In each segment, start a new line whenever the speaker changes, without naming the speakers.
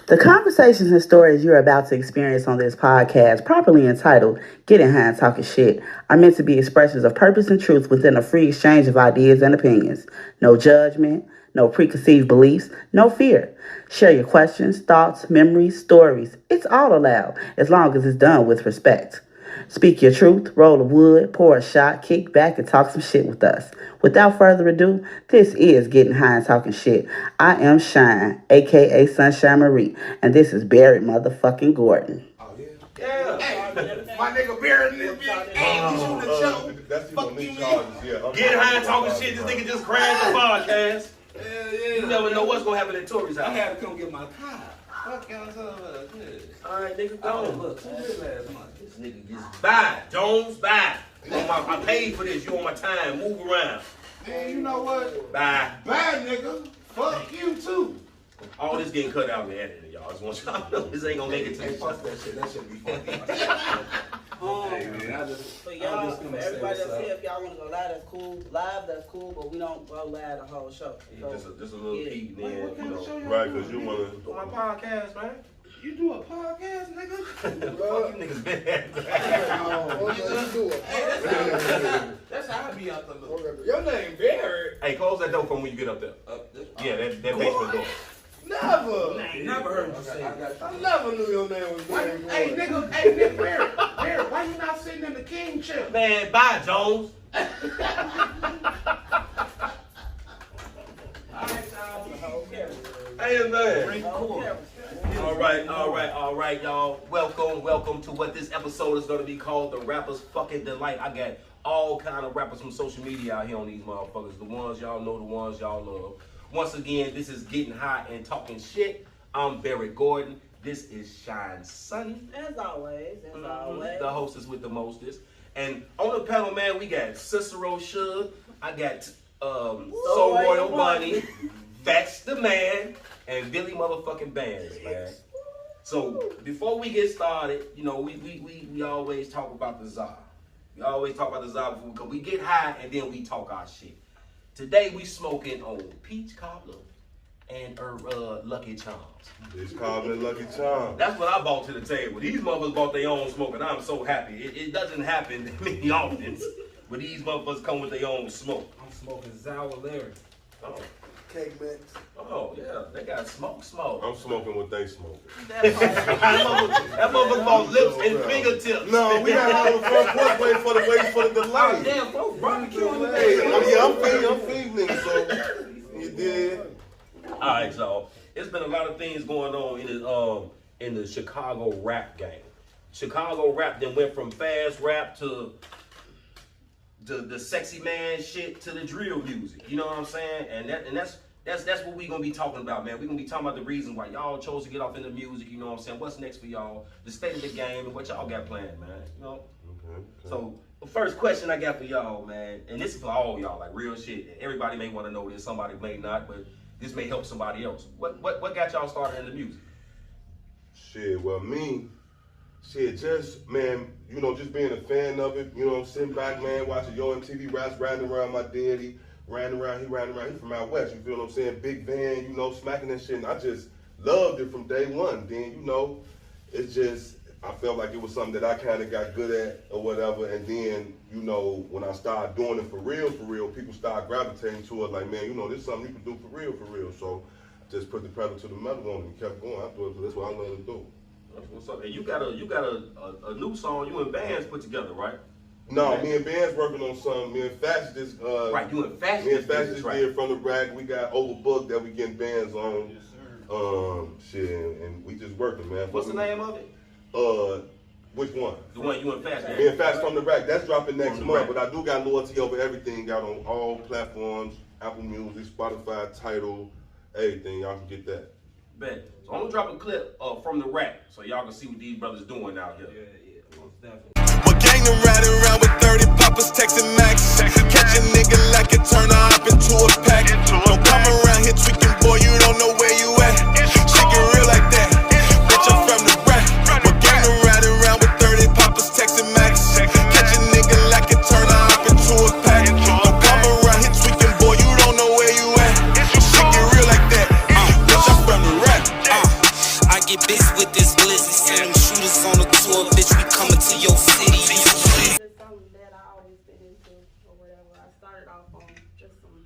The conversations and stories you're about to experience on this podcast, properly entitled Getting High and Talking Shit, are meant to be expressions of purpose and truth within a free exchange of ideas and opinions. No judgment, no preconceived beliefs, no fear. Share your questions, thoughts, memories, stories. It's all allowed, as long as it's done with respect. Speak your truth, roll a wood, pour a shot, kick back, and talk some shit with us. Without further ado, this is Getting High and Talking Shit. I am Shine, a.k.a. Sunshine Marie, and this is Barrett motherfucking Gordon.
Oh, yeah? Yeah. Hey, my nigga Barrett in this bitch. Hey, you shoot the show.
That's the only charges, yeah.
Getting High and Talking Shit, this nigga just crashed the podcast.
Yeah.
You never know what's gonna happen at Tori's house.
I had to come get my car. Fuck y'all talking about?
Alright, nigga, go.
Oh, look, who did last month?
This nigga just buy. Jones, buy. I paid for this. You on my time. Move around.
Man, you know what?
Buy.
Bad nigga. Fuck you too.
All this getting cut out in the editing, y'all. I just want y'all to know this ain't gonna make it to
Hey,
the
fuck that shit. That shit be funny. Hey, man,
For y'all, for everybody that's here, if y'all want to go live, that's cool. Live, that's cool, but we don't go live the whole show. So,
Just a little peek,
Wait,
man.
what kind of show y'all
Right,
doing?
because you want to.
Do my podcast, man.
You do a podcast, nigga?
Fuck you niggas been at.
That's how I be out the loop. Your name Barrett?
Hey, close that door from when you get up there. Yeah, that basement door.
Never.
I ain't never heard you say that.
I never knew your name was Barrett. Hey, nigga, Barrett, why you not sitting in the king chair?
Man, bye, Jones. Hey, man. All right, y'all. Welcome to what this episode is going to be called The Rapper's Fucking Delight. I got all kind of rappers from social media out here on these motherfuckers. The ones y'all know, the ones y'all love. Once again, this is Getting High and Talking Shit. I'm Barrett Gordon. This is Shine Sunny.
As always,
The hostess with the mostest. And on the panel, man, we got Cicero, Suge. I got So Royal Bunni. That's the man. And Billy motherfucking Bandz, man. So before we get started, you know, we always talk about the czar. We always talk about the czar because we get high and then we talk our shit. Today we smoking on peach cobbler and Lucky Charms.
It's called a Lucky Charm.
That's what I brought to the table. These motherfuckers bought their own smoke, and I'm so happy. It doesn't happen many often, but these motherfuckers come with their own smoke.
I'm smoking Sour Larry.
Oh.
Cake mix.
Oh, yeah, they got smoke.
I'm smoking what they smoking.
That motherfucker bought lips and fingertips.
No, we got all the front porch wait for the delay.
Damn, folks, barbecue on the
Hey,
day.
I'm feeding, so you did.
All right, y'all. It's been a lot of things going on in the Chicago rap game. Chicago rap then went from fast rap to the sexy man shit to the drill music. You know what I'm saying? And that's what we gonna be talking about, man. We gonna be talking about the reasons why y'all chose to get off in the music. You know what I'm saying? What's next for y'all? The state of the game and what y'all got planned, man. You know.
Okay.
So the first question I got for y'all, man, and this is for all y'all, like real shit. Everybody may want to know this, somebody may not, but this may help somebody else. What got y'all started in the music?
Shit, well, just, man, you know, just being a fan of it, you know, sitting back, man, watching Yo MTV raps, riding around my daddy, he riding around, he from out west, you feel what I'm saying, big van, you know, smacking and shit, and I just loved it from day one. Then, you know, it's just, I felt like it was something that I kind of got good at or whatever, and then, you know, when I started doing it for real, people started gravitating to it, like, man, you know, this is something you can do for real, so I just put the pedal to the metal on it and kept going. I thought that's what I love to do.
What's up? And you got a new song you and Bandz put together, right?
No, me and Bandz working on something. Me and Fashion just
right, you and Fashion.
Me and Fashion
right.
did from the rack. We got overbooked that we getting Bandz on.
Yes, sir.
Shit, and we just working, man.
What's the name of it?
Which one?
The one you and Fashion.
Me and Fashion from the rack. That's dropping next
From the
month.
Rack.
But I do got loyalty over everything. Got on all platforms, Apple Music, Spotify, Tidal, everything. Y'all can get that.
Bet. So I'm gonna drop a clip from the rack so y'all can see what these brothers doing out here.
Yeah, most definitely.
What gang them riding around with 30 poppers, texting Max. Catch a nigga like it, turn her up into a pack. Don't come around here tweaking, boy, you don't know where you at. Shit get real like that. Bitch, I'm from the rack. What gang them riding around with 30 poppers, texting Max. Catch a nigga like it, turn her up into a pack. Don't come around here tweaking, boy, you don't know where you at. Shit get real like that. Bitch, I'm from the rack. I get busy with this blizzy. Send them shooters on the tour, bitch, we coming to your city.
It's something that I always been into or whatever. I started off on just some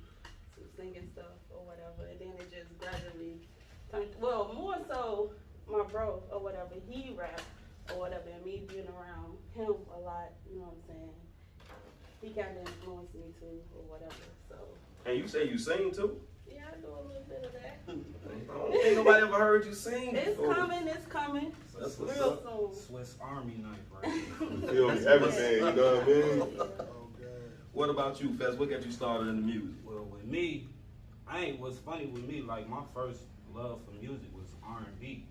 singing stuff or whatever, and then it just gradually turned. Well, more so my bro or whatever, he rapped or whatever, and me being around him a lot. You know what I'm saying? He kind of influenced me too or whatever. So.
And you say you sing too?
Yeah, I do a little bit of that.
I don't think nobody ever heard you sing.
It's coming, it's coming.
That's what's
real
up.
soon.
Swiss Army knife, right?
You feel me? Everything, you know what I mean?
What about you, Fez? What got you started in the music?
Well, with me, what's funny with me, like my first love for music was R&B.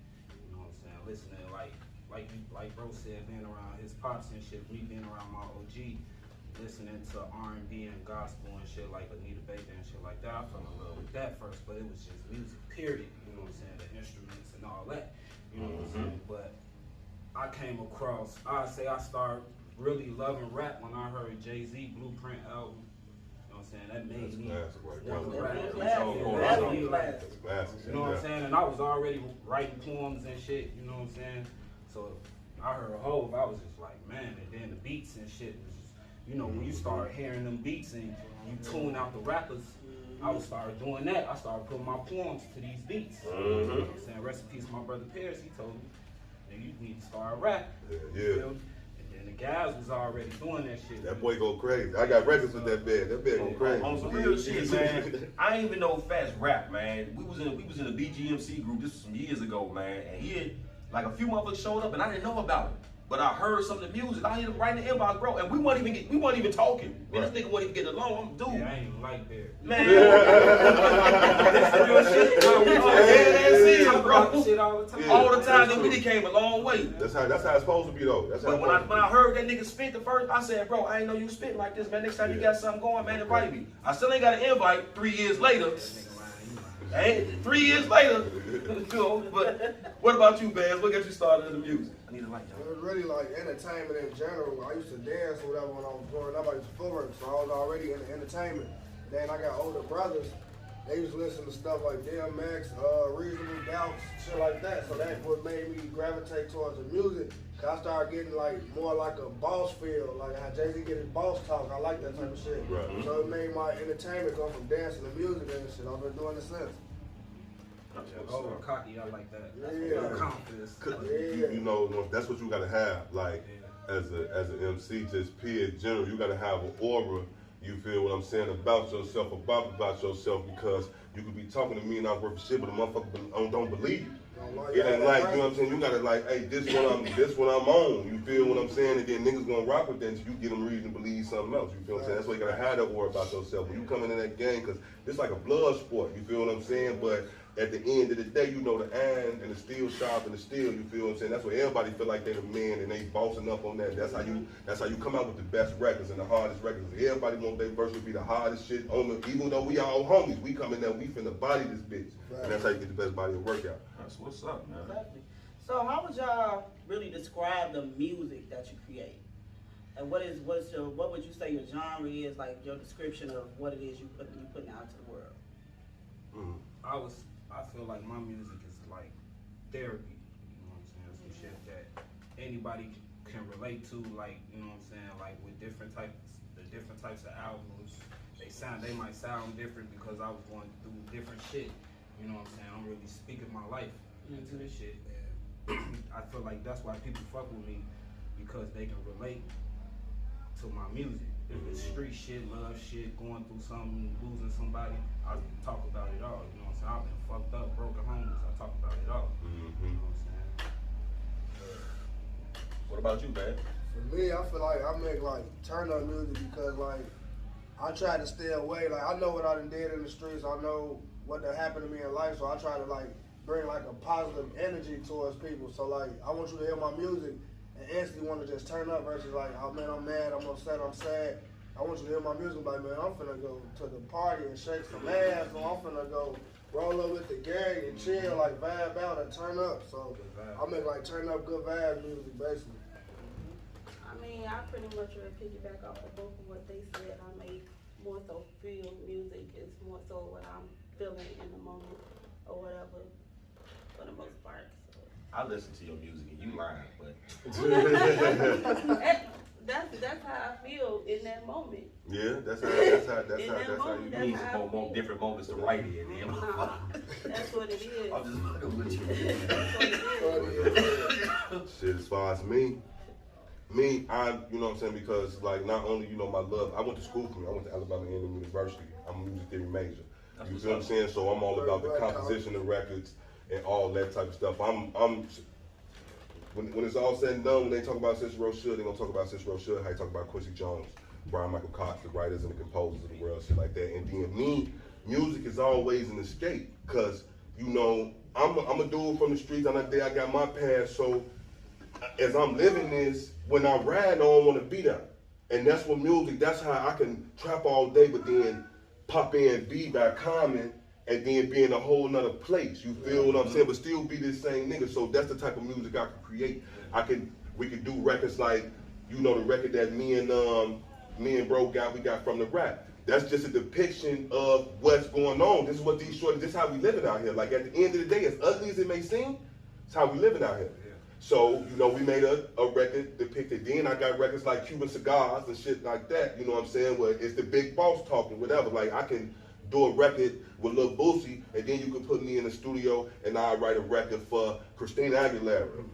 You know what I'm saying? Listening, like bro said, being around his pops and shit, me being around my OG, listening to R&B and gospel and shit like Anita Baker and shit like that. I fell in love with that first, but it was just music, period. You know what I'm saying? The instruments and all that. You know what I'm saying? But I came across, I started really loving rap when I heard Jay-Z Blueprint album. You know what I'm saying? That made me. You know what I'm saying? And I was already writing poems and shit, you know what I'm saying? So I heard Hove, I was just like, man, and then the beats and shit was just, you know, when you start hearing them beats and you tune out the rappers, I would start doing that. I started putting my poems to these beats. You know what I'm saying? Rest in peace, my brother Pierce, he told me, you need to start rapping.
Yeah.
And the guys was already doing that shit.
That boy go crazy. I got records with that bed. That bed go crazy.
On some real shit, man. I didn't even know Fast rap, man. We was in a BGMC group. This was some years ago, man. And he had like a few motherfuckers showed up, and I didn't know about it. But I heard some of the music. I hit him right in the inbox, bro, and we weren't even talking. Man, this nigga wasn't even getting along. Dude,
Yeah, I ain't even like that.
man, that's real shit. We talk about shit all the time. All the time, then we done came a long way.
That's how it's supposed to be though. That's how.
But when I heard that nigga spit the first, I said, bro, I ain't know you spit like this, man. Next time you got something going, man, invite me. I still ain't got an invite 3 years later. 3 years later. You know, but what about you, Bandz? What got you started in the music? I need a light,
It was really like entertainment in general. I used to dance or whatever when I was growing up. I used to footwork, so I was already into entertainment. Then I got older brothers. They used to listen to stuff like DMX, Reasonable Doubts, shit like that. So that's what made me gravitate towards the music. Cause I started getting like more like a boss feel, like how Jay-Z get his boss talk. I like that type of shit.
Right.
So it made my entertainment go from dancing to music and shit. I've been doing it since.
Oh, cocky, I like that.
Yeah.
Confidence.
You know, that's what you gotta have. Like as an MC, just period general, you gotta have an aura. You feel what I'm saying about yourself, about yourself, because you could be talking to me and I'm worth shit, but the motherfucker don't believe you. It ain't like, you know what I'm saying, you gotta like, hey, this what I'm on. You feel what I'm saying? And then niggas gonna rock with that until you get them reason to believe something else. You feel what I'm saying? That's why you gotta have that aura about yourself. When you come into that game, cause it's like a blood sport, you feel what I'm saying? But at the end of the day, you know the iron and the steel sharp and the steel, you feel what I'm saying? That's why everybody feel like they the man and they bossing up on that. That's how you come out with the best records and the hardest records. Everybody want their verse to be the hardest shit on the, even though we all homies, we come in there, we finna body this bitch. Right. And that's how you get the best body of workout.
That's what's up, man.
Exactly. So how would y'all really describe the music that you create? And what would you say your genre is, like your description of what it is you putting out to the world?
I feel like my music is like therapy, you know what I'm saying? Some shit that anybody can relate to, like, you know what I'm saying? Like with different types of albums, they might sound different because I was going through different shit, you know what I'm saying? I'm really speaking my life into this shit, and I feel like that's why people fuck with me, because they can relate to my music. If it's street shit, love shit, going through something, losing somebody, I talk about it all, you know what I'm saying? I've been fucked up, broken homeless, I talk about it all, you know what I'm saying?
What about you, man?
For me, I feel like I make like turn up music because like I try to stay away. Like I know what I done did in the streets. I know what done happened to me in life, so I try to like bring like a positive energy towards people. So like I want you to hear my music and instantly want to just turn up versus like, oh man, I'm mad, I'm upset, I'm sad. I want you to hear my music like, man, I'm finna go to the party and shake some ass, or I'm finna go roll up with the gang and chill, like vibe out and turn up. So I make like turn up good vibe music basically.
I mean, I pretty much would piggyback off of both of what they said. I make more so feel music. It's more so what I'm feeling in the moment or whatever, for the most part. So.
I listen to your music and you lying, but
that's how I feel in that moment.
Yeah, that's how you
That's
you need
how I
some more
feel.
different moments to write in. Yeah.
Nah, that's what it is.
I'm just fucking with you.
That's what it is.
Shit, as far as me, I, you know what I'm saying, because like not only, you know, my love, I went to school for me. I went to Alabama A&M University. I'm a music theory major. You feel what I'm saying? So I'm all about the composition of records and all that type of stuff. When it's all said and done, when they talk about Cicero Suge, they're gonna talk about Cicero Suge, how you talk about Quincy Jones, Brian Michael Cox, the writers and the composers of the world, shit like that. And then me, music is always an escape, cause you know, I'm a dude from the streets, and that day I got my past, so as I'm living this, when I ride, I don't wanna be there. And that's what music, that's how I can trap all day, but then pop in B by Common, and then be in a whole nother place. You feel what I'm saying? But still be this same nigga. So that's the type of music I could create. We could do records like, you know, the record that me and bro we got from the rap. That's just a depiction of what's going on. This is what these shorties, this is how we living out here. Like at the end of the day, as ugly as it may seem, it's how we living out here. So, you know, we made a record depicted. Then I got records like Cuban Cigars and shit like that, you know what I'm saying? Where it's the big boss talking, whatever. Like I can do a record with Lil Boosie, and then you can put me in the studio and I write a record for Christina Aguilera,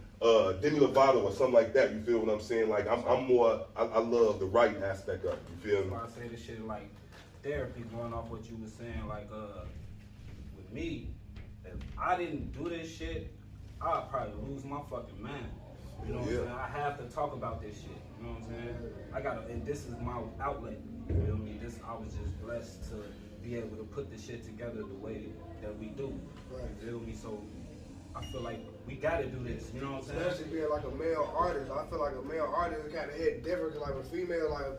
Demi Lovato or something like that. You feel what I'm saying? Like I'm more, I love the writing aspect of it. You feel me?
I say this shit like therapy, going off what you was saying, like with me, if I didn't do this shit, I'd probably lose my fucking mind. You know what I'm saying? I have to talk about this shit. You know what I'm saying? And this is my outlet. You feel me? I was just blessed to be able to put the shit together the way that we do.
Right.
You feel me? So I feel like we gotta do this. You know what I'm saying?
Especially being like a male artist, I feel like a male artist kind of hit different. Cause like a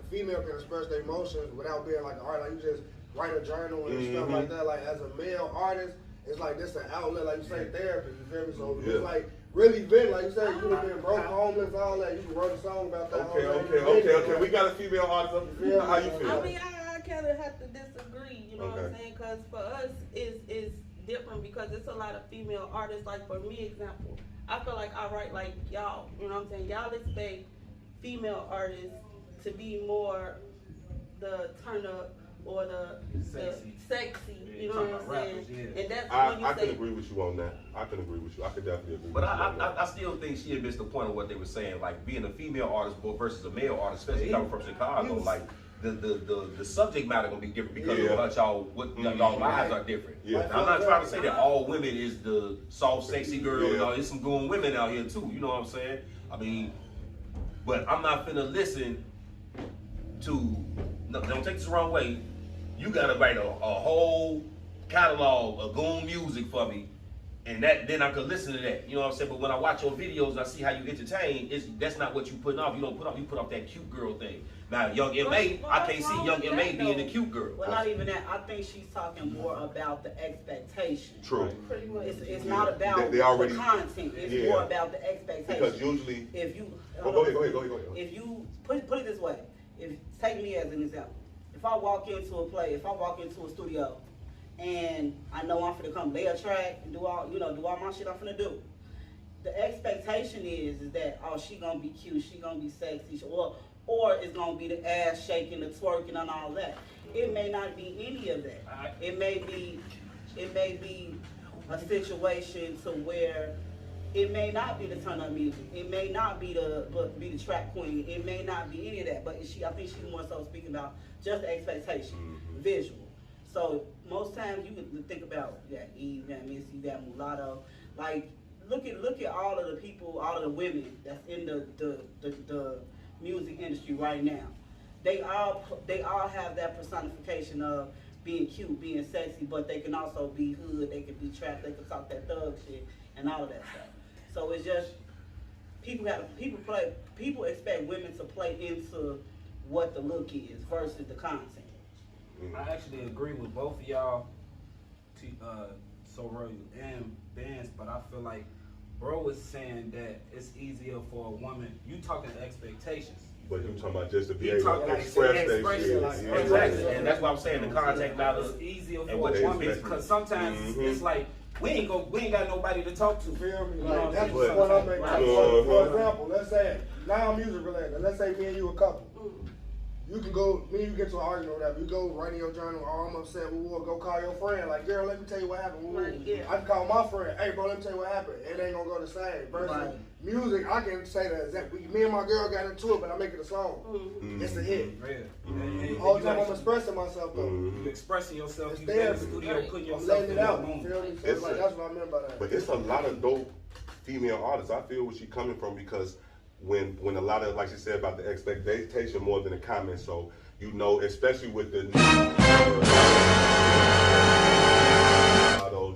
female can express their emotions without being like an artist. Like you just write a journal and stuff like that. Like as a male artist, it's like this an outlet, like you say, therapy. You feel me? So it's like really vent, like you said, you could have been broke, homeless, all that. You can write a song about that.
Okay. We got a female artist up here. How you feel?
I mean, I kind of have to disagree. You know what I'm saying? Because for us, it's different because it's a lot of female artists. Like for me, example, I feel like I write like y'all. You know what I'm saying? Y'all expect female artists to be more the turn up or the sexy, you know what I'm saying?
Rappers,
and that's
I can agree with you on that. I can agree with you. I could definitely agree
But
with you on that.
I still think she had missed the point of what they were saying, like being a female artist versus a male artist, especially coming from Chicago. Like the subject matter gonna be different because of what y'all lives are different.
Yeah.
Now, I'm not trying to say that all women is the soft, sexy girl. You know, there's some good women out here too. You know what I'm saying? I mean, but I'm not finna listen to. No, don't take this the wrong way. You gotta write a whole catalog of goon music for me, and then I could listen to that. You know what I'm saying? But when I watch your videos and I see how you entertain, that's not what you putting off. You put off that cute girl thing. Now, Young M.A., I can't see Young M.A. being the cute girl.
Well, not even that. I think she's talking more about the expectation.
True.
pretty much.
It's not about
They already,
the content. It's more about the expectation.
Because usually,
if you
go ahead.
If you put it this way, take me as an example. If I walk into a studio, and I know I'm finna come lay a track and do all my shit I'm finna do. The expectation is that she gonna be cute, she gonna be sexy, or it's gonna be the ass shaking, the twerking, and all that. It may not be any of that. It may be a situation to where it may not be the turn up music. It may not be the track queen. It may not be any of that. But I think she's more so speaking about just the expectation, visual. So most times you can think about you got Eve, you got Missy, you got Mulatto. Like look at all of the people, all of the women that's in the music industry right now. They all have that personification of being cute, being sexy, but they can also be hood. They can be trapped. They can talk that thug shit and all of that stuff. So it's just people expect women to play into what the look is versus the content.
I actually agree with both of y'all, Sorroy and Bandz, but I feel like bro is saying that it's easier for a woman. You talking expectations.
but you talking about just to be able to express that shit.
Exactly, and that's why I'm saying the contact matters.
It's easier for a woman because sometimes it's like we ain't got nobody to talk to.
Feel me?
You know
Like,
what
that's
I'm
what
saying?
I'm making.
Right.
For example, let's say, now I'm music related. Let's say me and you a couple. You can go, me and you get to an argument or whatever. You go write in your journal, oh, I'm upset, we'll go call your friend. Like, girl, let me tell you what happened.
Right, yeah.
I can call my friend, hey, bro, let me tell you what happened. It ain't gonna go the same. Versus music, I can say the exact, me and my girl got into it, but I make it a song. It's a hit. All the time I'm expressing myself, though.
You expressing yourself,
It's
you in the
therapy.
studio putting
I'm
yourself
letting
in
it
that
out. You
moment.
feel me? So it's like, that's what I meant by that.
But it's a lot of dope female artists. I feel where she coming from because when a lot of, like she said about the expectation more than the comments, so you know, especially with the you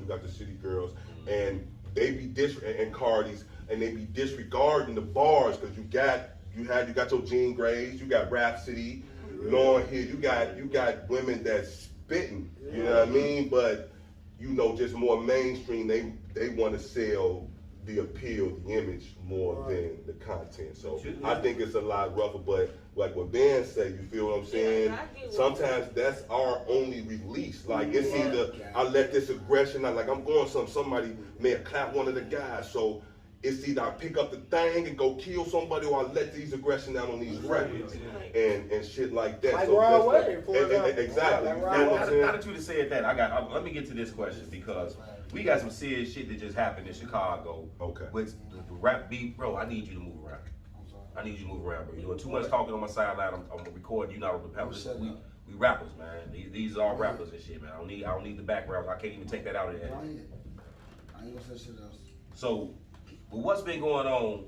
got the city girls, and they be and Cardis, and they be disregarding the bars because you got your Jean Grays, you got Rhapsody, Lauryn Hill, you got women that's spitting, you know what I mean? But you know, just more mainstream, they want to sell the appeal, the image more than the content. So I think it's a lot rougher, but like what Bandz said, you feel what I'm saying? Sometimes that's our only release. Like it's either I let this aggression out, like I'm going somebody may have clapped one of the guys. So it's either I pick up the thing and go kill somebody or I let these aggression out on these records and shit like that.
Like
so
Rod Wave, for
exactly.
example.
You know what I'm saying?
Now that you just said that, let me get to this question because we got some serious shit that just happened in Chicago.
Okay.
With the rap beat, bro. I need you to move around. I need you to move around, bro. You're doing too much talking on my sideline. I'm recording. You not on the panel. We rappers, man. These are rappers and shit, man. I don't need the background. I can't even take that out of there.
I ain't gonna say shit else.
So, with what's been going on?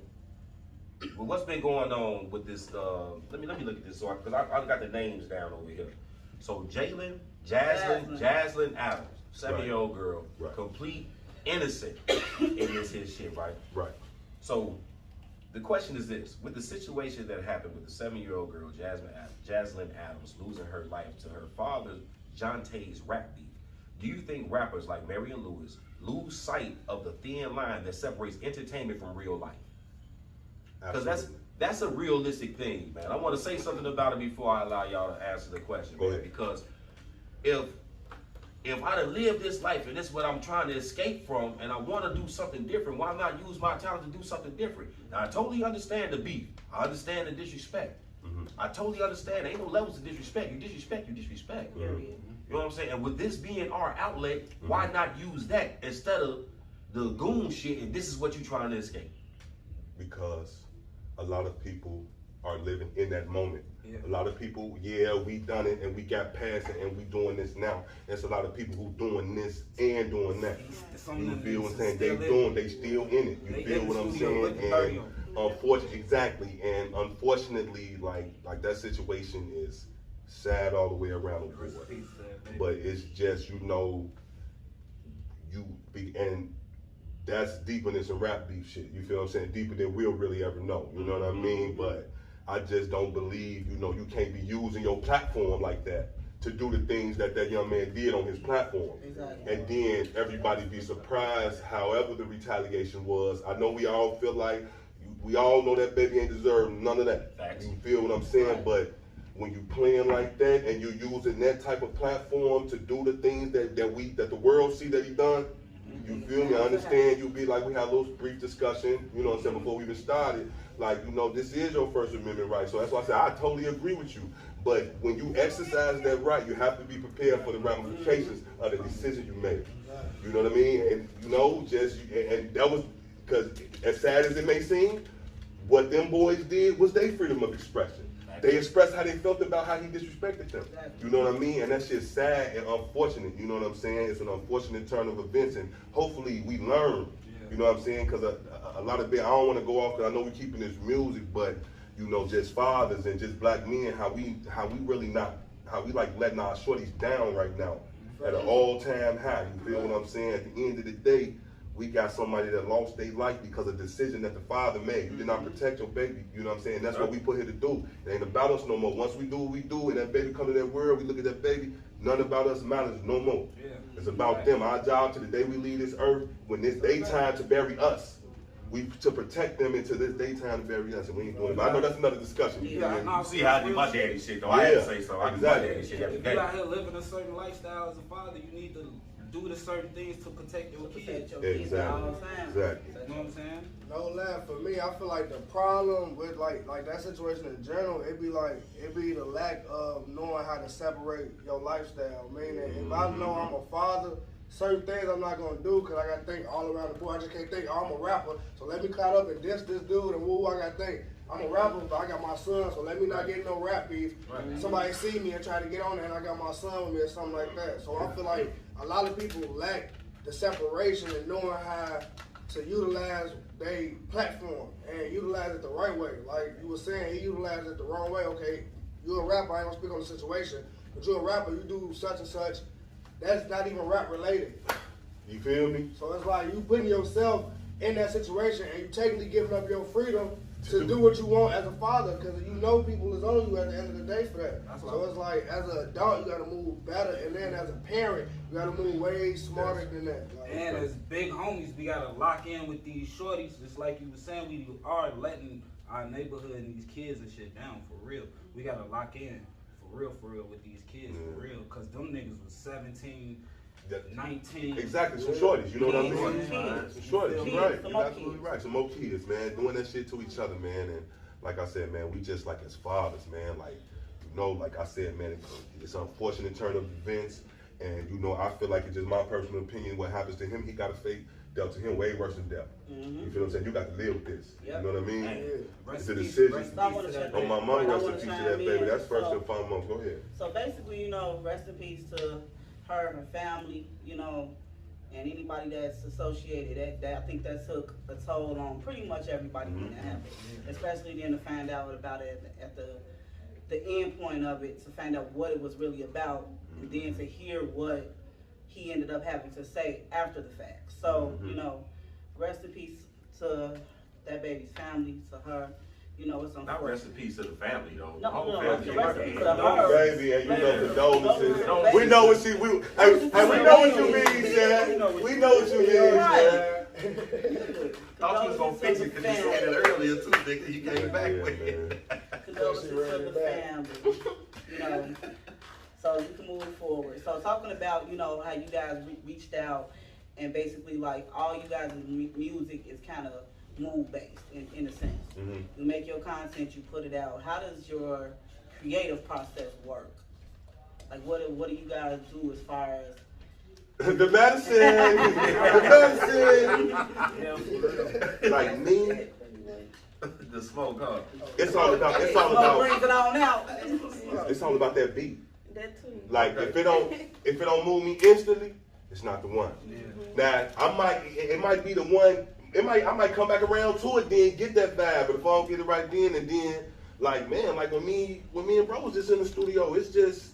With this? Let me look at this, so because I got the names down over here. So Jaslyn Adams, 7-year-old girl, complete innocent in this his shit, right?
Right.
So the question is this: with the situation that happened with the 7-year-old girl, Jaslyn Adams, losing her life to her father, Jonte's rap beef, do you think rappers like Marion Lewis lose sight of the thin line that separates entertainment from real life? Because that's a realistic thing, man. I want to say something about it before I allow y'all to answer the question, man. Because if I done lived this life and this is what I'm trying to escape from and I want to do something different, why not use my talent to do something different? Now, I totally understand the beef. I understand the disrespect. I totally understand. There ain't no levels of disrespect. You disrespect. You know what I'm saying? And with this being our outlet, why not use that instead of the goon shit and this is what you're trying to escape?
Because a lot of people are living in that moment. A lot of people, we done it and we got past it and we doing this now. There's a lot of people who doing this and doing that. You feel what I'm saying? They still in it. You feel what I'm saying? And unfortunately, like that situation is sad all the way around the board. But it's just, and that's deeper than some rap beef shit. You feel what I'm saying? Deeper than we'll really ever know. You know what I mean? But I just don't believe, you can't be using your platform like that to do the things that young man did on his platform. Exactly. And then everybody be surprised however the retaliation was. I know we all feel like, we all know that baby ain't deserve none of that.
Facts.
You feel what I'm saying? Right. But when you playing like that and you using that type of platform to do the things that the world see that he done, you feel me? I understand you be like, we had a little brief discussion, you know what I'm saying, before we even started. Like, this is your First Amendment right. So that's why I said I totally agree with you. But when you exercise that right, you have to be prepared for the ramifications of the decision you make. You know what I mean? And and that was, because as sad as it may seem, what them boys did was their freedom of expression. They expressed how they felt about how he disrespected them. You know what I mean? And that's just sad and unfortunate. You know what I'm saying? It's an unfortunate turn of events, and hopefully we learn. You know what I'm saying? Because a lot of I don't want to go off, because I know we're keeping this music, but just fathers and just black men, how we like letting our shorties down right now at an all-time high. You feel what I'm saying? At the end of the day, we got somebody that lost their life because of a decision that the father made. You did not protect your baby. You know what I'm saying? That's what we put here to do. It ain't about us no more. Once we do what we do and that baby come to that world, we look at that baby, none about us matters no more. It's about them. Our job to the day we leave this earth, when it's daytime to bury us, we to protect them until this daytime to bury us, and we ain't doing it. But I know that's another discussion.
You see how I did my daddy shit, though. I had to say so. I did my daddy shit every day.
If you out here living a certain lifestyle as a father, you need to do the certain things to protect your kids.
Exactly.
You know what I'm saying?
No lie, for me, I feel like the problem with like that situation in general, it be the lack of knowing how to separate your lifestyle. Meaning, if I know I'm a father, certain things I'm not gonna do because I gotta think all around the board. I just can't think, oh, I'm a rapper, so let me caught up and this dude and woo. I gotta think I'm a rapper, but I got my son, so let me not get no rap beef. Right. Somebody see me and try to get on there, and I got my son with me or something like that. So I feel like a lot of people lack the separation and knowing how to utilize their platform and utilize it the right way. Like you were saying, he utilized it the wrong way. Okay, you're a rapper, I ain't gonna speak on the situation, but you're a rapper, you do such and such. That's not even rap related.
You feel me?
So it's like you putting yourself in that situation and you technically giving up your freedom to do what you want as a father, because you know people is on you at the end of the day for that. So it's like, as an adult, you gotta move better, and then as a parent, you gotta move way smarter than that. Like,
and as big homies, we gotta lock in with these shorties. Just like you were saying, we are letting our neighborhood and these kids and shit down for real. We gotta lock in for real with these kids for real, cause them niggas was 17. 19.
Exactly, some shorties, you know what I mean?
Some
Shorties, you're right. You're absolutely right. Some more kids, man, doing that shit to each other, man. And like I said, man, we just like as fathers, man. Like, you know, like I said, man, it's unfortunate turn of events. And, you know, I feel like it's just my personal opinion. What happens to him, he got a fate dealt to him way worse than death. You feel what I'm saying? You got to live with this. You know what I mean? It's a decision. On my mom, rest in peace to that baby. That's first and foremost. Go ahead.
So basically, you know, rest in peace to her and her family, you know, and anybody that's associated. That I think that took a toll on pretty much everybody when that happened. Especially then to find out about it at the end point of it, to find out what it was really about, and then to hear what he ended up having to say after the fact. So, you know, rest in peace to that baby's family, to her. You know, it's
not rest in peace to the family, though.
No,
whole
rest in peace to
her. Baby, and you know, condolences. We know what we know what you mean, Chad. We know what you mean, Chad.
Thought you was gonna fix it because you said it earlier too, nigga. You came back with it.
Condolences to the family. You know, so you can move forward. So talking about, you know, how you guys reached out and basically like all you guys' music is kind of mood based in a sense. You make your content, you put it out. How does your creative process work? Like what do you guys do as far as
the medicine? Like me.
The smoke, huh?
It's all about
brings it on out.
It's all about that beat.
That too.
Like if it don't move me instantly, it's not the one. Now it might be the one. I might come back around to it, then get that vibe. But if I don't get it right then, and then, like, man, like when me and bro was just in the studio, it's just,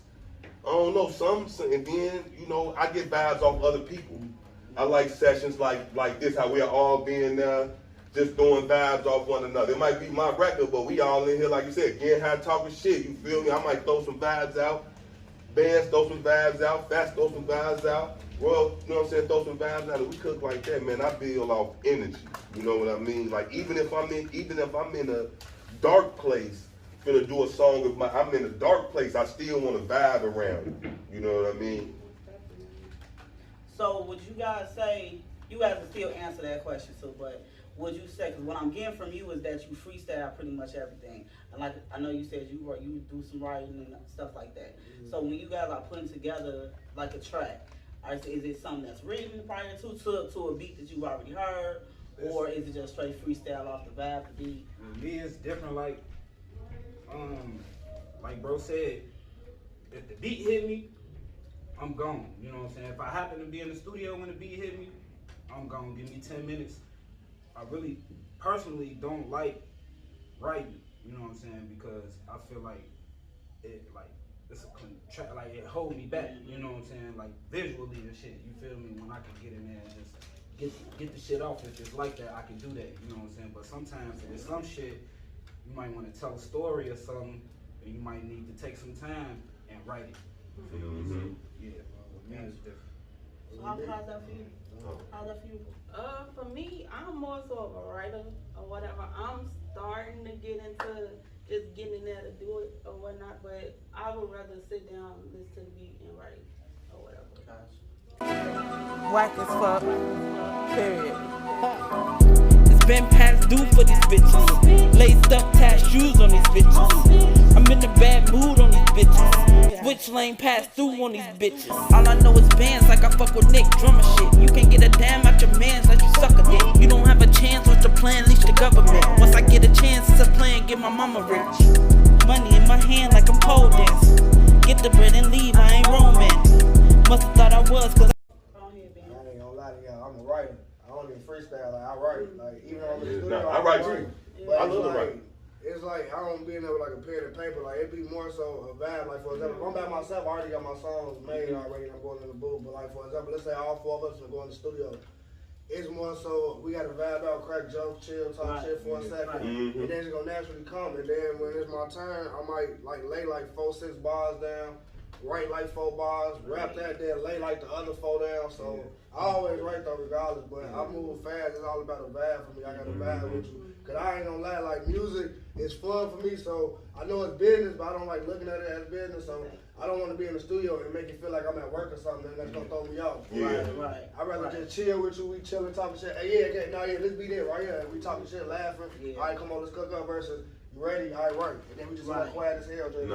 I don't know, and then, you know, I get vibes off other people. I like sessions like this, how we're all being just throwing vibes off one another. It might be my record, but we all in here, like you said, getting high, talking shit, you feel me? I might throw some vibes out. Bandz throw some vibes out. Fast throw some vibes out. Well, you know what I'm saying, throw some vibes out, and we cook like that, man. I build off energy. You know what I mean? Like even if I'm in a dark place, gonna do a song of I'm in a dark place, I still want to vibe around it. You know what I mean?
So would you guys say, you guys can still answer that question too, but would you say, because what I'm getting from you is that you freestyle pretty much everything. And like I know you said you do some writing and stuff like that. So when you guys are putting together like a track, is it something that's written prior to a beat that you've already heard, or is it just straight freestyle off the vibe, the beat?
For me, it's different. Like bro said, if the beat hit me, I'm gone. You know what I'm saying? If I happen to be in the studio when the beat hit me, I'm gone. Give me 10 minutes. I really, personally, don't like writing. You know what I'm saying? Because I feel like it's it hold me back, you know what I'm saying? Like visually and shit, you feel me? When I can get in there and just get the shit off, if it's like that, I can do that, you know what I'm saying? But sometimes if it's some shit, you might want to tell a story or something, and you might need to take some time and write it. You feel me? So, yeah, with me it's different.
So how's that for you? How's that for you?
For me, I'm more so of a writer or whatever. I'm starting to get into just getting in there to do it or whatnot, but I would rather sit down, listen to the beat, and write or whatever.
Gosh.
Whack as fuck. Period. It's been past due for these bitches. Laced up tight shoes on these bitches. I'm in a bad mood on these bitches. Switch lane pass through on these bitches. All I know is bands like I fuck with Nick drummer shit. You can't get a damn out your mans like you suck a dick. You don't have a chance, what's your plan? Leash the government. Once I get a chance, it's a plan, get my mama rich. Money in my hand like I'm pole dancing. Get the bread and leave, I ain't romance. Must've thought I was, cause
I ain't gonna lie to y'all, I'm a writer. I don't even freestyle, like I write. Like even though I'm in the studio,
I write too.
But
I love to write.
It's like I don't be in there with like a pen and paper. Like it be more so a vibe. Like for example, if I'm by myself, I already got my songs made already. And I'm going in the booth. But like for example, let's say all four of us are going to the studio. It's more so we got to vibe out, crack jokes, chill, talk shit for a second, and then it's gonna naturally come. And then when it's my turn, I might like lay like 4-6 bars down, write like 4 bars, rap that, then lay like the other 4 down. So I always write though regardless, but I move fast. It's all about a vibe for me. I got a vibe with you. Cause I ain't gonna lie, like music is fun for me. So I know it's business, but I don't like looking at it as business. So I don't want to be in the studio and make it feel like I'm at work or something. That's gonna throw me off.
Yeah.
Right. I'd rather just chill with you. We chillin', talking shit. Hey, yeah, okay, yeah, let's be there right here. We talking shit, laughing. All right, come on, let's cook up versus. You ready? All right, work. And then we just like quiet as hell. Just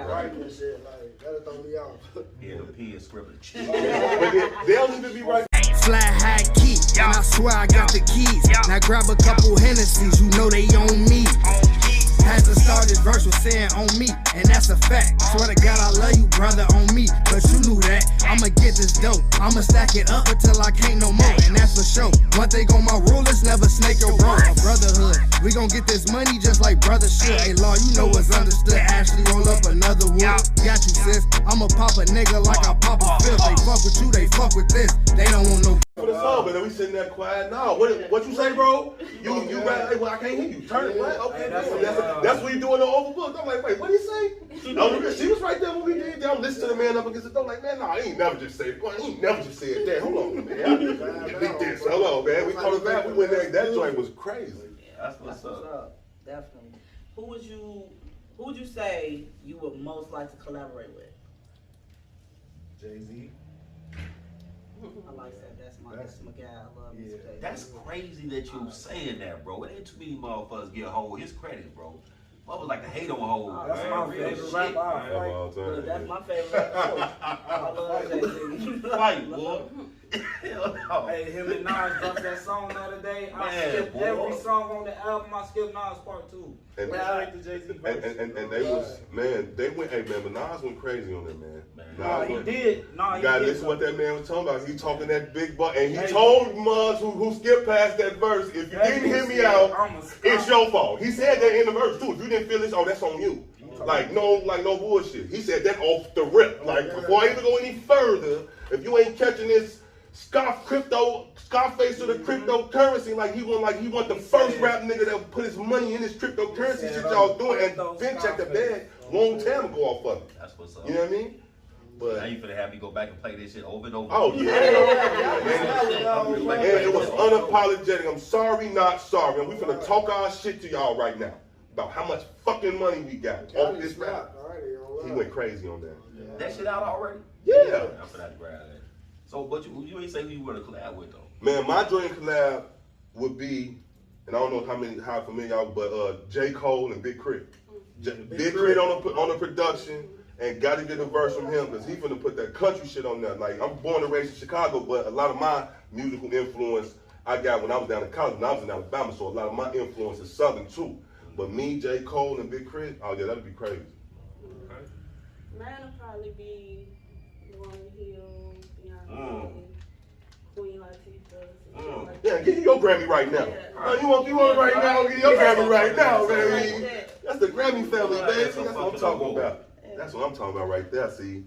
writing and shit. Like, that'll throw me off.
Yeah, the P is scribbling.
They don't even be right.
Fly high key, and I swear I got the keys. Now grab a couple Hennessy's, you know they on me. Had to start this verse with saying on me, and that's a fact. Swear to God I love you, brother, on me, but you knew that. I'ma get this dope, I'ma stack it up until I can't no more, and that's for sure. One thing on my rule is never snake or roll. A brotherhood, we gon' get this money just like brothers should. Hey law, you know what's understood. Ashley, roll up another one. Got you sis, I'ma pop a nigga like I pop a fifth. They fuck with you, they fuck with this. They don't want no
For the song, but then we sitting there quiet. No, what you say, bro? You hey, well, I can't hear you. Turn it. What? Okay, that's what you doing the overbook. I'm like, wait, what did he say? No, she was right there when we did that. I'm listening to the man up against the door, like, man, no, he ain't never just said. He ain't never just said that. Hold on, man. Delete this. Hold on, man. We called it back. We went there. That joint was crazy.
Yeah, that's what's up. Definitely. Who would you say you would most like to collaborate with?
Jay-Z.
I like that. That's my guy. I love his Jay-Z.
That's crazy that you saying that, bro. It ain't too many motherfuckers get hold his credit, bro. Motherfuckers like to hate on hold.
That's my favorite rapper. That's my favorite rapper. I love Jay-Z.
Fight, boy. Hell no.
Hey, him and Nas dropped that song the other day. I skipped every song on the album. I skipped Nas part 2.
And I like the Jay-Z verse. And they was, man, they went, hey man, but Nas went crazy on that, man.
Nah, he did. Nah,
you gotta listen to what that man was talking about. He talking that big butt, and he told Muzz who skipped past that verse, if you didn't hear me out, it's your fault. He said that in the verse too. If you didn't feel this, oh, that's on you. Like no bullshit. He said that off the rip. Like before I even go any further, if you ain't catching this Scarface to the cryptocurrency, like he want the first rap nigga that put his money in his cryptocurrency shit y'all doing, and then check the bag long time ago off of it.
That's what's up.
You know what I mean? But
now you finna have me go back and play this shit over and over.
Oh yeah. And it was unapologetic. I'm sorry, not sorry. And we finna talk our shit to y'all right now about how much fucking money we got off this rap. He went crazy on that.
That shit out already?
Yeah.
I'm finna grab that. So, but you ain't say who you want to collab with though.
Man, my dream collab would be, and I don't know how familiar y'all, but J. Cole and Big Crit. Big Crit on the production, and got to get a verse from him because he finna put that country shit on there. Like I'm born and raised in Chicago, but a lot of my musical influence I got when I was down in college, when I was in Alabama. So a lot of my influence is Southern too. But me, J. Cole, and Big Crit, oh yeah, that'd be crazy.
Okay. Mine would probably be Lauren Hill, Beyonce, Queen Latifah.
Yeah, give you your Grammy right now. Yeah. You want it right now? Give you your Grammy right now, baby. That's the Grammy family, baby. That's what I'm talking about. That's what I'm talking about right there. See,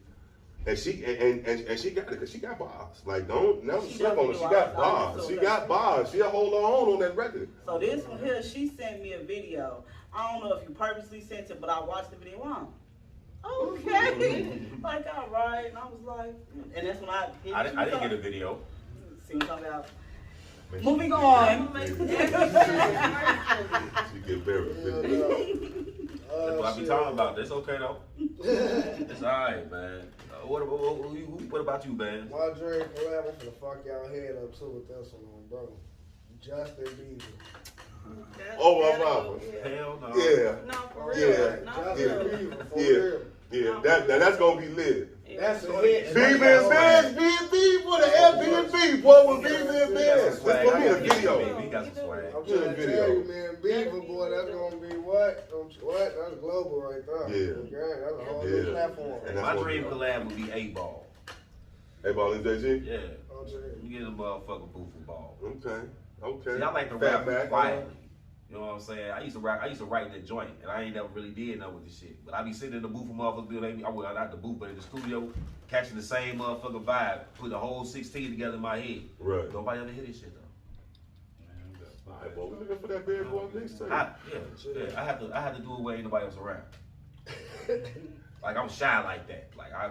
and she got it because she got bars. Like never sleep on her. She got bars. She got bars. She'll hold on that record.
So this one here, she sent me a video. I don't know if you purposely sent it, but I watched the video. Wow. Okay. Like, all right. And I was like, and that's when I
didn't get a video.
See what I'm talking about. Moving on.
She get very
That's what I I be talking about. It's okay though. It's alright, man. What about you, man?
My dream collab, I'm finna fuck y'all head up too with this one, bro. Justin Bieber.
Oh my God.
Hell no.
Yeah.
No, for real.
Yeah.
Justin Bieber, for
Yeah.
real.
Yeah. That's gonna be lit.
That's a hit.
Bieber and Bandz, B&B for the Airbnb, boy, with Bieber and Bandz. That's gonna be a video.
We got some swag.
I'm trying to tell you, man, Bieber, boy, that's gonna be what? What? That's global right there.
Yeah.
Okay, that's a whole new platform.
And
My dream collab would be A-Ball.
A-Ball and JG?
Yeah.
Okay.
You get a motherfucking booth ball.
Okay.
See, I like to
Fat
rap
Mac,
quietly. You know what I'm saying? I used to write in the joint, and I ain't never really did nothing with this shit. But I be sitting in the booth of motherfuckers, well, not the booth, but in the studio, catching the same motherfucking vibe, put the whole 16 together in my head.
Right.
Nobody ever hear this shit though.
All right, boy, we looking for that bad boy mixtape.
I have to do it where ain't nobody else around. Like I'm shy like that. Like I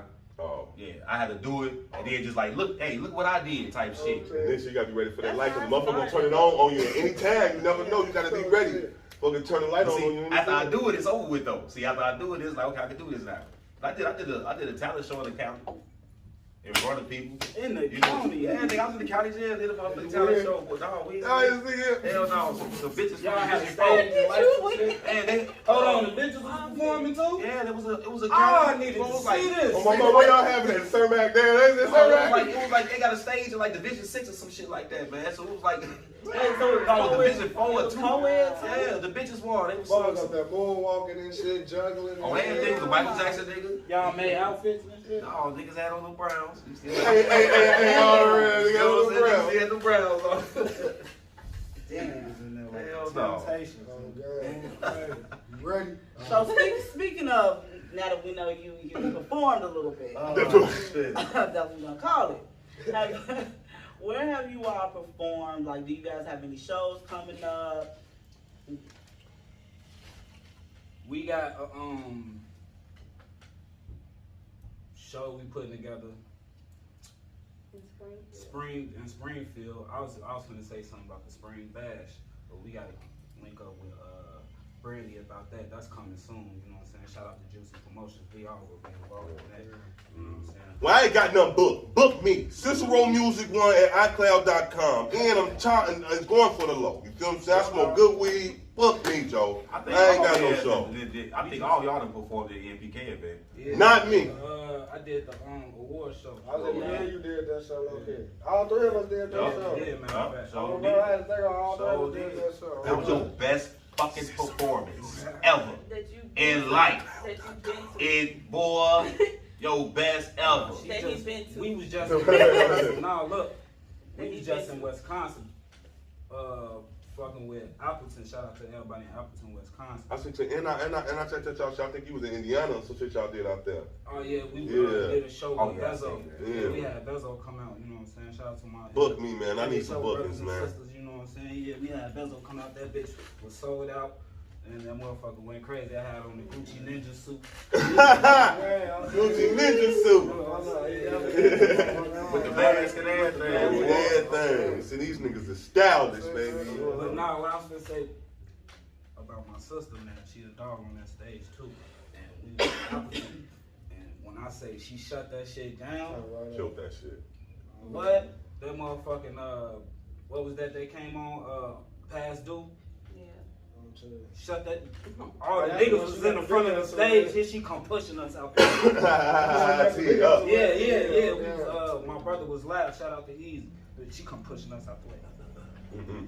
had to do it, and then just like look what I did type shit.
And then you gotta be ready for that light, cause the motherfucker gonna turn it on you at any time. You never know. You gotta be ready. Fucking turn the light on you.
After I do it, it's over with though. See, after I do it, it's like okay, I can do this now. I did a talent show in the county. In front of people.
In the county?
Yeah, nigga, I was in the county jail, did a motherfucking talent show. But dog, we hell no. Some bitches
Y'all had a
from
stage and lights and
the
shit?
and they
Hold on, the bitches was performing too?
Yeah, it was a
Oh,
county.
I needed to see this.
Oh my God, where y'all having that? Cermak there?
It was like they got a stage in like Division 6 or some shit like that, man. So it was like Division 4 or 2. Yeah, the bitches won. They was
Boys up there moonwalking and shit, juggling.
Oh, everything was a Michael Jackson nigga.
Y'all made outfits and shit?
No, niggas had on them Browns.
Hey, already.
You know what I'm saying? They had the Browns on.
Damn.
Hell no.
You ready?
So speaking of, now that we know you performed a little bit,
That's what shit.
that's what we're gonna call it. Where have you all performed? Like, do you guys have any shows coming up?
We got a show we putting together. In Springfield. I was gonna say something about the Spring Bash, but we gotta link up with Brandy about that. That's coming soon. You know what I'm saying? Shout out to Juicy Promotions. We all will be involved in that. You know what I'm saying?
Well, I ain't got nothing booked. Book me. Cicero Music 1 at iCloud.com. And I'm going for the low. You feel what I'm saying? I smoke good weed. Book me, Joe. I ain't got no show.
I think all y'all done performed at the MPK event.
Yeah.
Not me.
I did the award show.
I was like, yeah, you did that show, okay. All three of us did that show.
Yeah, man.
I remember I had to think of all three of us did that show.
That was your best fucking performance ever in life. Boy, your best ever.
We was just no look. We was just in Wisconsin. Fucking with Appleton. Shout out to everybody in Appleton, Wisconsin.
I said, and I checked that y'all. I think you was in Indiana. So shit y'all did out there.
Oh yeah, we did a show with Bezo.
Yeah.
We had Bezo come out. You know what I'm saying? Shout out to my
book me, man. I need some bookings,
and
man.
Sisters, you know what I'm saying? Yeah, we had Bezo come out. That bitch was sold out. And that motherfucker went crazy. I had on the Gucci Ninja suit.
Gucci Ninja suit.
With the mask and everything.
With everything. See, these niggas are stylish, baby.
But now, what I was gonna say about my sister, man, she's a dog on that stage too. And we was Appleton. And when I say she shut that shit down,
Killed that shit.
what? That motherfucking what was that they came on? Past Due. Shut that. All the niggas was in the front of the stage. Here she come pushing us out there. Yeah. My brother was loud. Shout out to Easy. But she come pushing us out the way.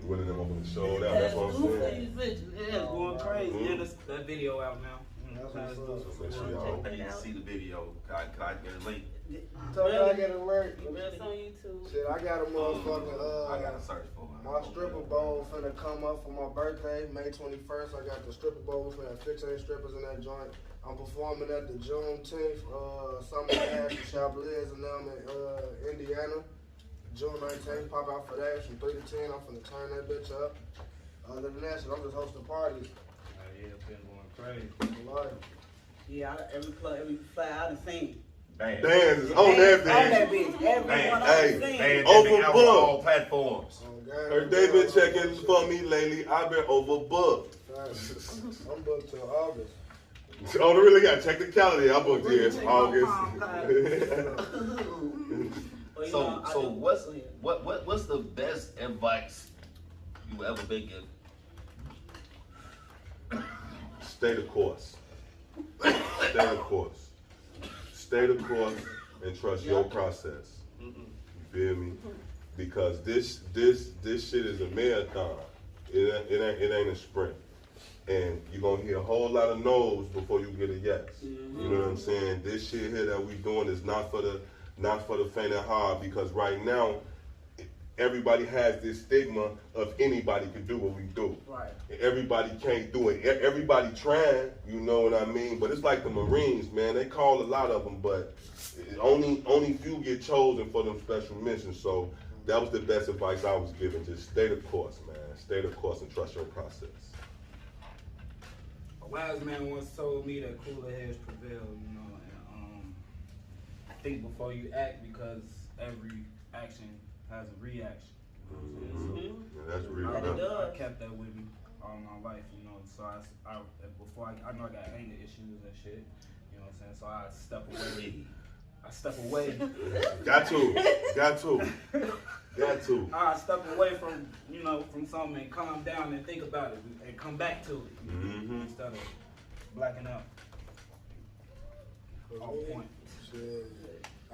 One of them over the show. That's what I'm saying.
Yeah, it's going crazy. Yeah, that video out now.
Make sure y'all
see the video. Can I get a link?
So I get an alert.
It's on YouTube.
Shit, I got a motherfucking
I gotta search for it.
my stripper bowl finna come up for my birthday, May 21st. I got the stripper bowl. We have 15 strippers in that joint. I'm performing at the Juneteenth Summer Bash with Chablis and them in Indiana. June 19th, pop out for that from 3 to 10. I'm finna turn that bitch up. Other than that shit, I'm just hosting parties.
Yeah, it's been going crazy.
Yeah, every fly out and sing.
Bandz is on that bitch.
Hey,
overbooked.
All platforms.
Her they been checking for me lately. I've been overbooked.
I'm booked till August.
Oh, they really got to check the calendar. I booked here August.
So what's the best advice you ever been given?
Stay the course. Stay the course. Stay the course and trust your process. You feel me? Because this shit is a marathon. It ain't a sprint. And you're gonna hear a whole lot of no's before you get a yes. You know what I'm saying? This shit here that we doing is not for the faint of heart, because right now everybody has this stigma of anybody can do what we do. Right. Everybody can't do it. Everybody trying, you know what I mean? But it's like the Marines, man. They call a lot of them, but only few get chosen for them special missions. So that was the best advice I was given. Just stay the course, man. Stay the course and trust your process.
A wise man once told me that cooler heads prevail, you know, and think before you act, because every action has a reaction.
Yeah, that's real.
I kept that with me all my life, you know. So I know I got anger issues and shit, you know what I'm saying. So I step away. Got to. I step away from something and calm down and think about it and come back to it instead of blacking out. On point.
Shit.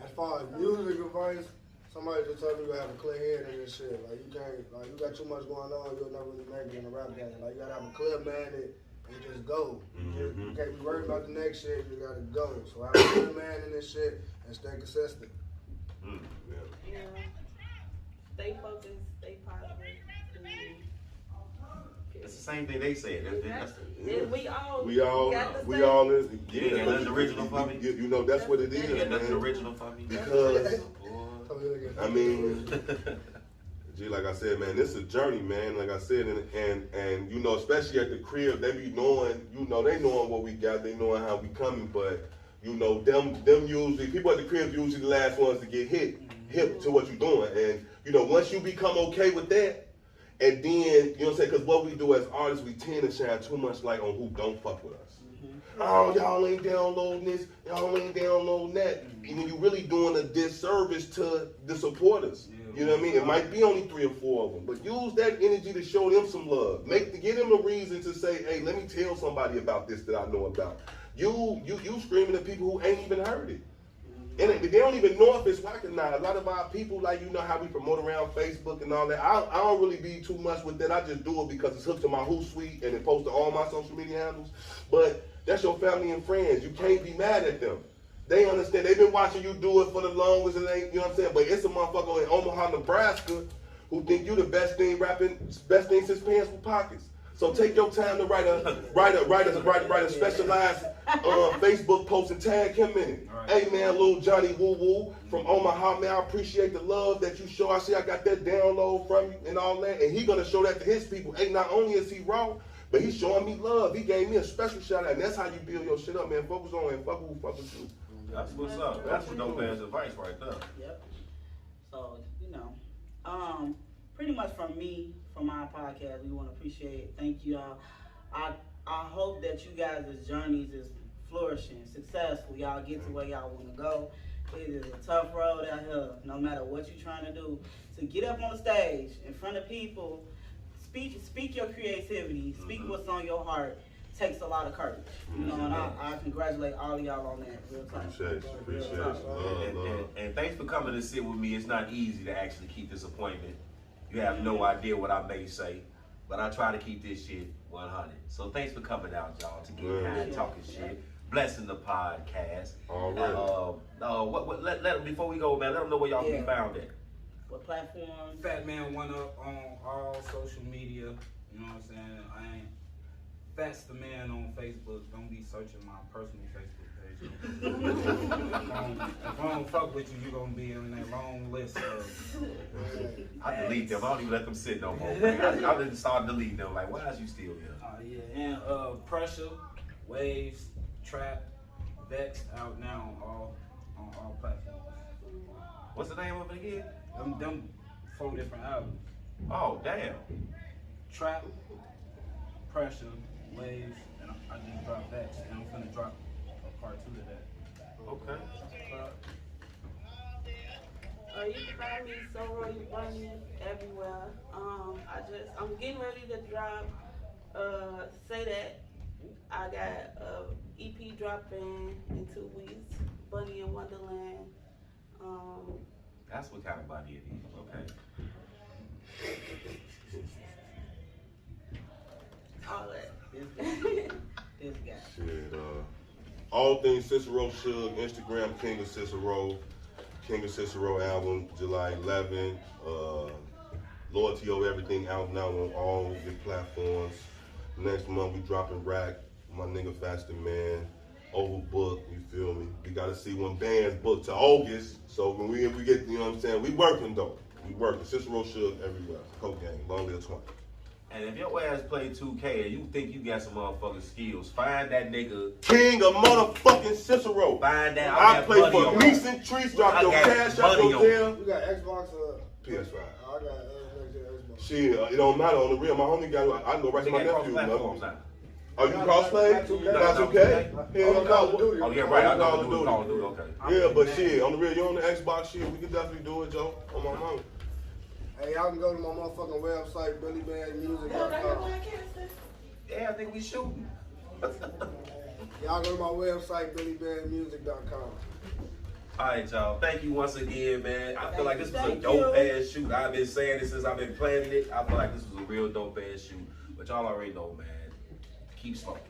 As far as music advice, somebody just told me you have a clear head in this shit. Like, you can't, like, you got too much going on, you'll never really make it in the rap game. Like, you gotta have a clear minded and just go. You can't be worried about the next shit, you gotta go. So have a clear man in this shit and stay consistent.
Yeah. Stay focused, stay positive.
It's the same thing they said.
We all
is.
Yeah, that's original for me.
You know, that's what it is.
Yeah, that's original for me.
Because, I mean, gee, like I said, man, this is a journey, man. Like I said, and you know, especially at the crib, they be knowing, you know, they knowing what we got, they knowing how we coming, but you know, them usually, people at the crib usually the last ones to get hip to what you're doing. And you know, once you become okay with that, and then, you know what I'm saying, because what we do as artists, we tend to shine too much light on who don't fuck with us. Oh, y'all ain't downloading this, y'all ain't downloading that. And then you really doing a disservice to the supporters. You know what I mean? It might be only 3 or 4 of them, but use that energy to show them some love. Give them a reason to say, hey, let me tell somebody about this that I know about. You screaming at people who ain't even heard it. And they don't even know if it's recognized. A lot of our people, like, you know how we promote around Facebook and all that. I don't really be too much with that. I just do it because it's hooked to my Hootsuite and it posts to all my social media handles. But that's your family and friends. You can't be mad at them. They understand. They've been watching you do it for the longest, and they, you know what I'm saying? But it's a motherfucker in Omaha, Nebraska, who think you the best thing since pants with pockets. So take your time to write a specialized Facebook post and tag him in it. Right. Hey man, little Johnny Woo Woo from Omaha, man, I appreciate the love that you show. I see I got that download from you and all that, and he gonna show that to his people. Hey, not only is he raw, but he's showing me love. He gave me a special shout out, and that's how you build your shit up, man. Focus on and fuck who fuck with you.
That's what's up. That's what dope ass advice right there.
Yep. So, you know, pretty much from me, from our podcast, we want to appreciate it. Thank you all. I hope that you guys' journeys is flourishing, successful. Y'all get to where y'all want to go. It is a tough road out here, no matter what you're trying to do. To get up on the stage in front of people, speak your creativity, speak what's on your heart, takes a lot of courage. You know, and I congratulate all of y'all on that. Real time.
Appreciate it.
And thanks for coming to sit with me. It's not easy to actually keep this appointment. You have no idea what I may say, but I try to keep this shit 100. So thanks for coming out, y'all, to get behind talking shit. Blessing the podcast.
All right.
Let before we go, man, let them know where y'all can be found at.
What platform?
Fat Man 1 Up on all social media. You know what I'm saying? I ain't Fat's the Man on Facebook. Don't be searching my personal Facebook page. If I don't fuck with you, you're gonna be on that long list of.
I delete them. I don't even let them sit no more. I didn't start deleting them. Like, why is you still here?
And Pressure, Waves, Trap, Vex out now on all platforms.
What's the name of it again?
Them 4 different albums.
Oh, damn.
Trap, Pressure, Waves, and I just dropped that, and I'm finna drop a part 2 to that.
Okay.
You can find me Bunni everywhere. I'm getting ready to drop. Say that I got EP dropping in 2 weeks. Bunni in Wonderland.
That's what kind of body it is. Okay.
All that.
This guy.
Shit, all things Cicero Suge, Instagram King of Cicero album, July 11th. Loyalty Over Everything out now on all your platforms. Next month we dropping Rack, my nigga Faster Man, Overbooked, you feel me? We gotta see when Bandz booked to August. So when we get, you know what I'm saying? We working though. We working. Cicero Suge everywhere. Coke Gang, long live 20.
And if your ass play 2K and you think you got some motherfucking skills, find that nigga.
King of motherfucking Cicero.
Find that.
I play for Meeks and Trees. Drop your cash out your deal.
You got Xbox or
PS5.
I got Xbox.
Shit, it don't matter on the real. My homie got. I can go right to my nephew. Oh, you crossplay? Not 2K? Yeah,
Call of Duty.
Oh yeah, right. I Call of Duty. Okay.
Yeah, but shit, on the real, you on the Xbox shit, we can definitely do it, Joe. On my mom.
Hey, y'all can go to my motherfucking website, BillyBandMusic.com.
Yeah, I think we shooting.
Y'all go to my website, BillyBandMusic.com.
Alright, y'all. Thank you once again, man. I feel like this was a dope ass shoot. I've been saying this since I've been planning it. I feel like this was a real dope ass shoot. But y'all already know, man. Keep smoking.